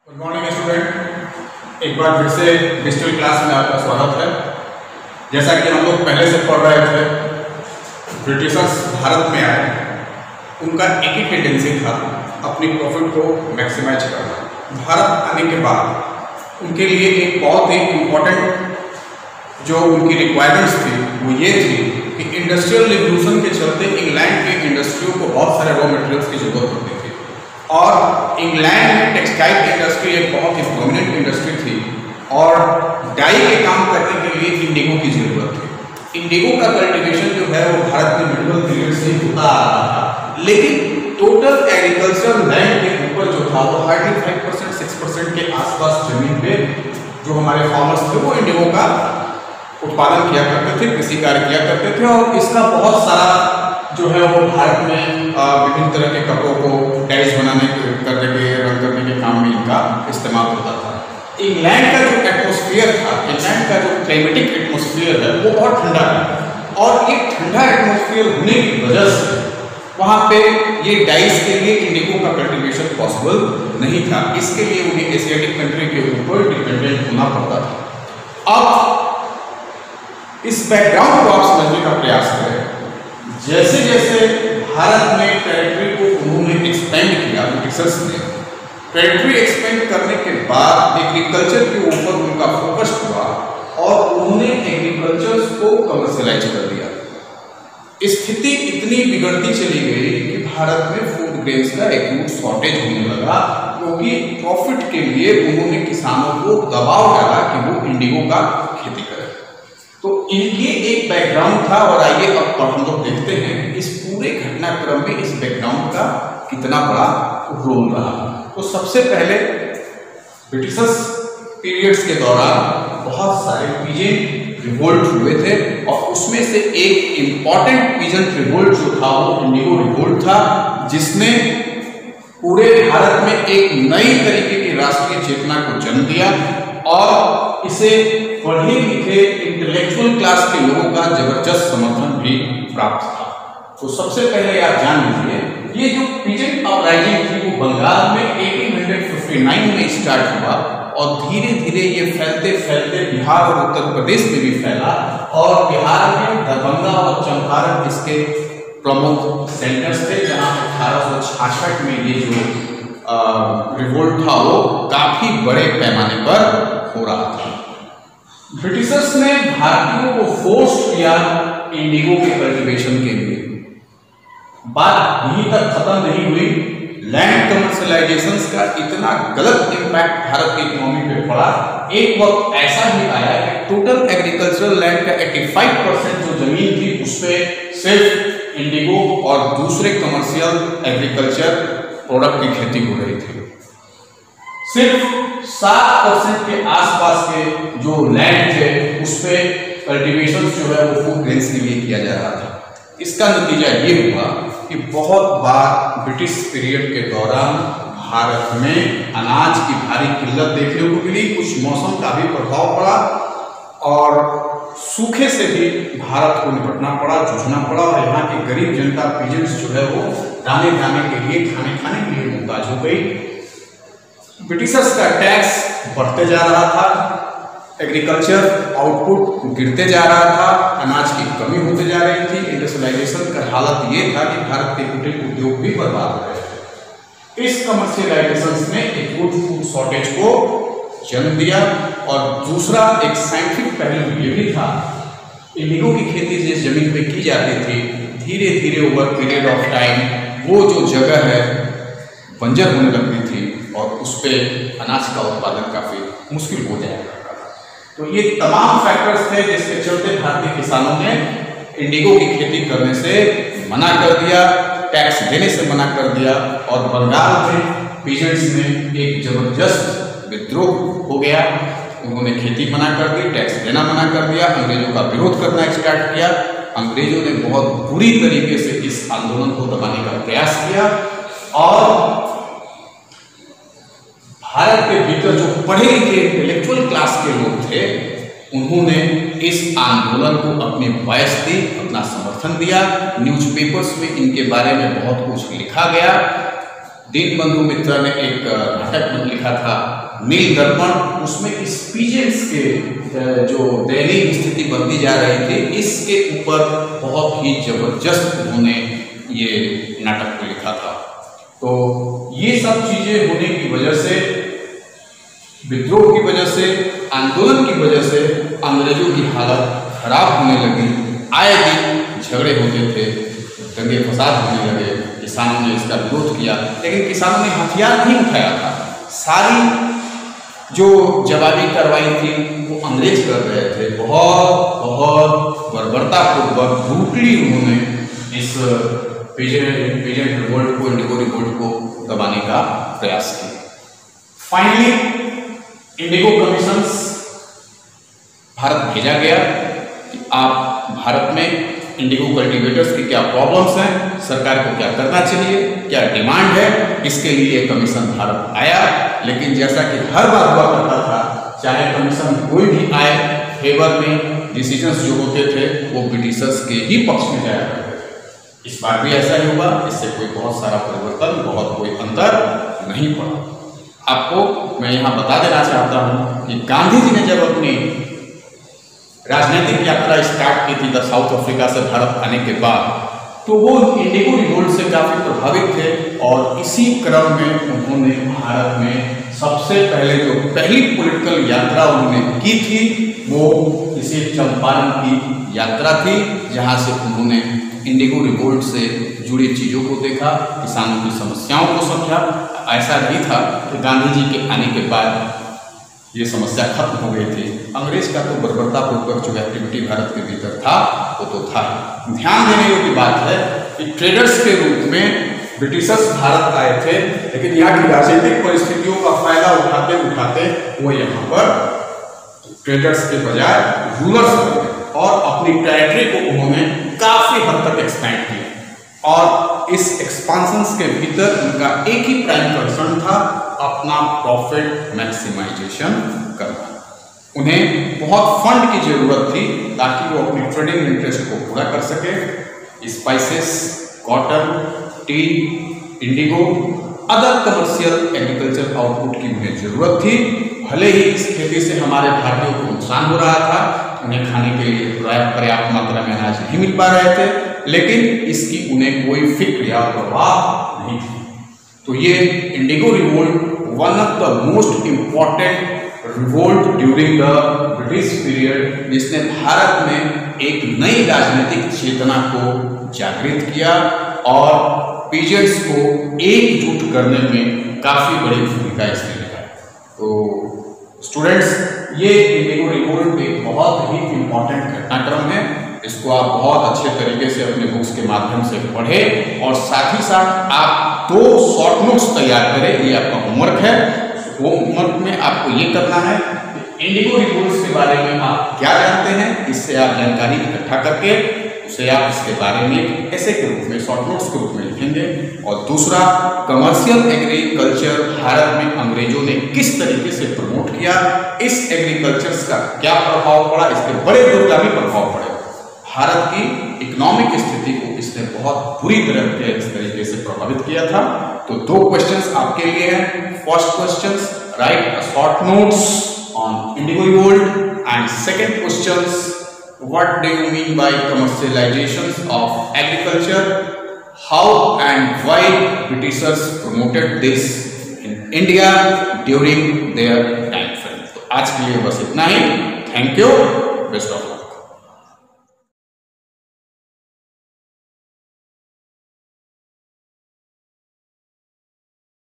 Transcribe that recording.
Good morning student, एक बार फिर से डिजिटल क्लास में आपका स्वागत है। जैसा कि हम लोग पहले से पढ़ रहे थे, ब्रिटिशर्स भारत में आए, उनका एक ही टेंडेंसी था अपनी प्रॉफिट को मैक्सिमाइज करना। भारत आने के बाद उनके लिए एक बहुत ही इम्पोर्टेंट जो उनकी रिक्वायरमेंट्स थी वो ये थी कि इंडस्ट्रियल रिवोल्यूशन के चलते इंग्लैंड के इंडस्ट्रियों को बहुत सारे रॉ मटेरियल्स की जरूरत होती थी और इंग्लैंड में टेक्सटाइल इंडस्ट्री एक बहुत ही प्रोमिनेंट इंडस्ट्री थी और डाई के काम करने के लिए इंडिगो की जरूरत थी। इंडिगो का कल्टीवेशन जो है वो भारत में मिडिवल पीरियड से होता आ रहा था, लेकिन टोटल एग्रीकल्चरल लैंड के ऊपर जो था वो हार्डली 5% 6% के आसपास जमीन पे जो हमारे फार्मर्स थे वो इंडिगो का उत्पादन किया करते थे, कृषि कार्य किया करते थे और इसका बहुत सारा जो है वो भारत में विभिन्न तरह के कपड़ों को डाइज बनाने करने के रंग करने के काम में इनका इस्तेमाल होता था। इंग्लैंड का जो एटमॉस्फेयर था, इंग्लैंड का जो क्लाइमेटिक एटमॉस्फेयर है वो बहुत ठंडा है और ये ठंडा एटमॉस्फेयर होने की वजह से वहाँ पे ये डाइज के लिए इंडिगो का कल्टीवेशन पॉसिबल नहीं था। इसके लिए उन्हें एशियाटिक कंट्री के ऊपर डिपेंडेंट होना पड़ता था। अब इस बैकग्राउंड को आप समझने का प्रयास करें। जैसे जैसे भारत में टेरिटरी को उन्होंने एक्सपेंड किया, ब्रिटिशर्स ने टेरिटरी एक्सपेंड करने के बाद एग्रीकल्चर के ऊपर उनका फोकस हुआ और उन्होंने एग्रीकल्चर को कमर्शियलाइज कर दिया। स्थिति इतनी बिगड़ती चली गई कि भारत में फूड ग्रेन्स का एक्यूट शॉर्टेज होने लगा, क्योंकि प्रॉफिट के लिए उन्होंने किसानों को दबाव डाला कि वो इंडिगो का खेती करें। तो इनके एक बैकग्राउंड था और आइए अब हम लोग देखते हैं इस पूरे घटनाक्रम में इस बैकग्राउंड का कितना बड़ा रोल रहा। तो सबसे पहले ब्रिटिशर्स पीरियड्स के दौरान बहुत सारे पीजेंट रिवोल्ट हुए थे और उसमें से एक इम्पॉर्टेंट पीजेंट रिवोल्ट जो था वो इंडिगो रिवोल्ट था, जिसने पूरे भारत में एक नई तरीके की राष्ट्रीय चेतना को जन्म दिया और इसे पढ़े लिखे इंटेलेक्चुअल क्लास के लोगों का जबरदस्त समर्थन भी प्राप्त था। तो सबसे पहले आप जान लीजिए, ये जो पीजेंट अपराइजिंग थी वो बंगाल में 1859 में स्टार्ट हुआ और धीरे धीरे ये फैलते फैलते बिहार और उत्तर प्रदेश में भी फैला और बिहार में दरभंगा और चंपारण इसके प्रमुख सेंटर्स थे, जहाँ 1866 में ये जो रिवोल्ट था वो काफी बड़े पैमाने पर हो रहा था। ब्रिटिशर्स ने भारतीयों को फोर्स किया इंडिगो के कल्टीवेशन के लिए। बात यहीं तक खत्म नहीं हुई। लैंड कमर्शियलाइजेशन का इतना गलत इंपैक्ट भारत की इकोनॉमी पे पड़ा। एक वक्त ऐसा भी आया कि टोटल एग्रीकल्चरल लैंड का 85% जो जमीन थी उस पे सिर्फ इंडिगो और दूसरे कमर्शियल एग्रीकल्चर प्रोडक्ट की खेती हो रही थी। सिर्फ 7% के आसपास के जो लैंड थे उस पे कल्टीवेशन जो है वो फूड ग्रेन्स के लिए किया जा रहा था। इसका नतीजा ये हुआ कि बहुत बार ब्रिटिश पीरियड के दौरान भारत में अनाज की भारी किल्लत देखने को मिली। कुछ मौसम का भी प्रभाव पड़ा और सूखे से भी भारत को निपटना पड़ा, जूझना पड़ा और यहाँ की गरीब जनता पीजेंट्स जो है वो दाने दाने के लिए खाने के लिए मुहताज हो गई। ब्रिटिशर्स का टैक्स बढ़ते जा रहा था, एग्रीकल्चर आउटपुट गिरते जा रहा था, अनाज की कमी होते जा रही थी। इंडस्ट्रियलाइजेशन का हालत ये था कि भारत के कुटीर उद्योग भी बर्बाद हो रहे थे। इस कमर्शियलाइजेशन ने एक्यूट फूड शॉर्टेज को जन्म दिया और दूसरा एक साइंटिफिक पहलू ये भी था, इंडिगो की खेती जिस जमीन पे की जाती थी धीरे धीरे ओवर पीरियड ऑफ टाइम वो जो जगह है बंजर होने लगती थी और उस पर अनाज का उत्पादन काफी मुश्किल हो जाएगा। तो ये तमाम फैक्टर्स थे जिसके चलते भारतीय किसानों ने इंडिगो की खेती करने से मना कर दिया, टैक्स देने से मना कर दिया और बंगाल में पीजेंट्स में एक जबरदस्त विद्रोह हो गया। उन्होंने खेती मना कर दी, टैक्स देना मना कर दिया, अंग्रेजों का विरोध करना स्टार्ट किया। अंग्रेजों ने बहुत बुरी तरीके से इस आंदोलन को दबाने का प्रयास किया और भारत के भीतर जो पढ़े लिखे इंटेलेक्चुअल क्लास के लोग थे उन्होंने इस आंदोलन को अपनी वॉइस दी, अपना समर्थन दिया। न्यूज़पेपर्स में इनके बारे में बहुत कुछ लिखा गया दीनबंधु मित्र ने एक नाटक लिखा था नील दर्पण, उसमें इस पीजेंट्स के जो दयनीय स्थिति बनती जा रही थी इसके ऊपर बहुत ही जबरदस्त उन्होंने ये नाटक को लिखा था। तो ये सब चीजें होने की वजह से, विद्रोह की वजह से, आंदोलन की वजह से अंग्रेजों की हालत खराब होने लगी। आए दिन झगड़े होते थे, दंगे फसाद होने लगे, किसानों ने इसका विरोध किया, लेकिन किसानों ने हथियार नहीं उठाया था। सारी जो जवाबी कार्रवाई थी वो अंग्रेज कर रहे थे। बहुत बर्बरतापूर्वक ब्रूटली उन्होंने इस पीजेंट रिवोल्ट को, इंडिगो रिवोल्ट को दबाने का प्रयास किया। फाइनली इंडिगो कमीशंस भारत भेजा गया कि आप भारत में इंडिगो कल्टीवेटर्स की क्या प्रॉब्लम्स हैं, सरकार को क्या करना चाहिए, क्या डिमांड है, इसके लिए कमीशन भारत आया। लेकिन जैसा कि हर बार हुआ करता था, चाहे कमीशन कोई भी आए, फेवर में डिसीजंस जो होते थे वो ब्रिटिशर्स के ही पक्ष में जाया करते थे। इस बार भी ऐसा ही हुआ। इससे कोई बहुत सारा परिवर्तन, बहुत कोई अंतर नहीं पड़ा। आपको मैं यहाँ बता देना चाहता हूँ कि गांधी जी ने जब अपनी राजनीतिक यात्रा स्टार्ट की थी साउथ अफ्रीका से भारत आने के बाद, तो वो इंडिगो रिवोल्ट से काफी प्रभावित थे और इसी क्रम में उन्होंने भारत में सबसे पहले जो पहली पॉलिटिकल यात्रा उन्होंने की थी वो इसी चंपारण की यात्रा थी, जहां से उन्होंने इंडिगो रिवोल्ट से जुड़ी चीजों को देखा, किसानों की समस्याओं को समझा। ऐसा नहीं था कि गांधी जी के आने के बाद ये समस्या खत्म हो गई थी। अंग्रेज का तो बर्बरतापूर्वक जो एक्टिविटी भारत के भीतर था वो तो था। ध्यान देने योग्य बात है कि ट्रेडर्स के रूप में ब्रिटिशर्स भारत आए थे, लेकिन यहाँ की राजनीतिक परिस्थितियों का फायदा उठाते उठाते वो यहाँ पर ट्रेडर्स के बजाय रूलर्स बन गए और अपनी टेरिटरी को उन्होंने काफी हद तक एक्सपैंड किया। और इस एक्सपांशंस के भीतर उनका एक ही प्राइम कंसर्न था, अपना प्रॉफिट मैक्सिमाइजेशन करना। उन्हें बहुत फंड की जरूरत थी ताकि वो अपनी ट्रेडिंग इंटरेस्ट को पूरा कर सके। Spices, cotton, T, Indigo, other commercial agriculture output की उन्हें जरूरत थी। भले ही इस खेती से हमारे भारतीयों को नुकसान हो रहा था, उन्हें खाने के लिए पर्याप्त मात्रा में अनाज नहीं मिल पा रहे थे, लेकिन इसकी उन्हें कोई फिक्र या परवाह नहीं थी। तो ये Indigo revolt one of the most important revolt during the British period, जिसने भारत में एक नई राजनीतिक चेतना को जागृत किया और पीजेंट्स को एकजुट करने में काफी बड़ी भूमिका इसने निभाई। तो स्टूडेंट्स, ये इंडिगो रिवोल्ट एक बहुत ही इंपॉर्टेंट घटनाक्रम है। इसको आप बहुत अच्छे तरीके से अपने बुक्स के माध्यम से पढ़ें और साथ ही साथ आप 2 शॉर्ट नोट्स तैयार करें। ये आपका होमवर्क है। होमवर्क में आपको ये करना है कि इंडिगो रिवोल्ट के बारे में आप क्या जानते हैं, इससे आप जानकारी इकट्ठा करके उसे आप इसके बारे में ऐसे के रूप में, शॉर्ट नोट्स के रूप में लिखेंगे। और दूसरा, कमर्शियल एग्रीकल्चर भारत में अंग्रेजों ने किस तरीके से प्रमोट किया, इस एग्रीकल्चर का क्या प्रभाव पड़ा, इसके बड़े दूरगामी प्रभाव पड़े। भारत की इकोनॉमिक स्थिति को इसने बहुत बुरी तरह से इस तरीके से प्रभावित किया था। तो 2 क्वेश्चंस आपके लिए हैं। First question, right a short notes on Indigo revolt, and second question, what do you mean by commercialization of agriculture, how and why Britishers promoted this in India during their time frame। तो आज के लिए बस इतना ही। Thank you, best of luck.